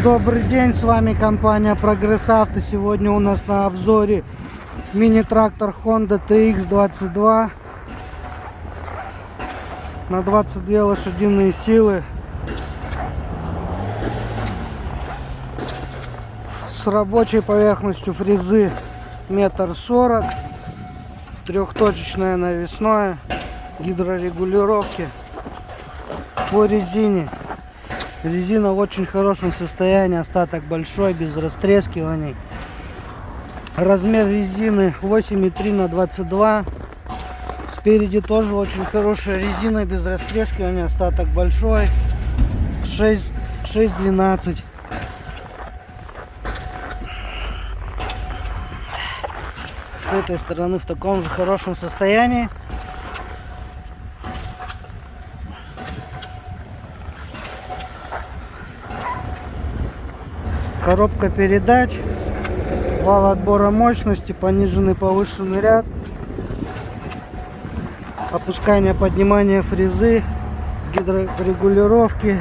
Добрый день, с вами компания Прогресс Авто. Сегодня у нас на обзоре мини-трактор Honda TX22 на 22 лошадиные силы с рабочей поверхностью фрезы 1,40 м, трехточечное навесное, гидрорегулировки. По резине. Резина в очень хорошем состоянии, остаток большой, без растрескиваний. Размер резины 8,3 на 22. Спереди тоже очень хорошая резина, без растрескивания, остаток большой. 6,12. С этой стороны в таком же хорошем состоянии. Коробка передач, вал отбора мощности, пониженный повышенный ряд, опускание, поднимание фрезы, гидрорегулировки.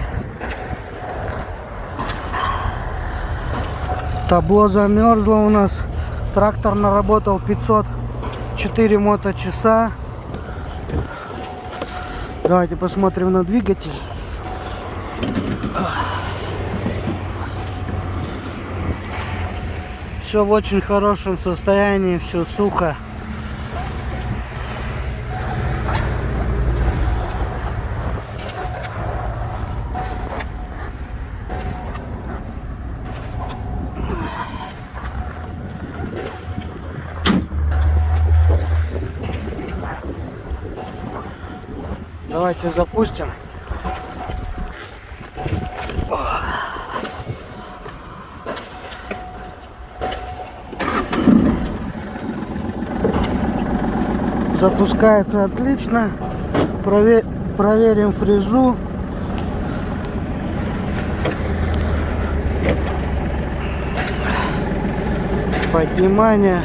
Табло замерзло у нас. Трактор наработал 504 моточаса. Давайте посмотрим на двигатель. Все в очень хорошем состоянии, все сухо. Давайте запустим. Запускается отлично. Проверим фрезу. Поднимание,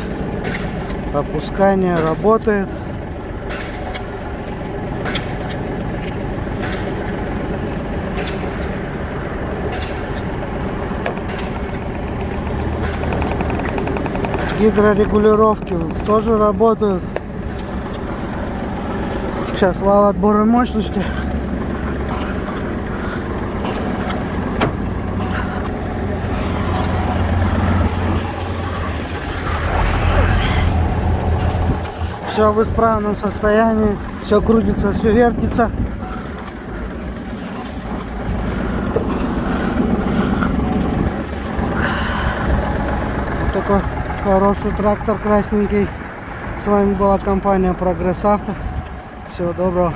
опускание работает. Гидрорегулировки тоже работают. Сейчас вал отбора мощности. Все в исправном состоянии. Все крутится, все вертится. Вот такой хороший трактор красненький. С вами была компания Прогресс Авто. Всего доброго.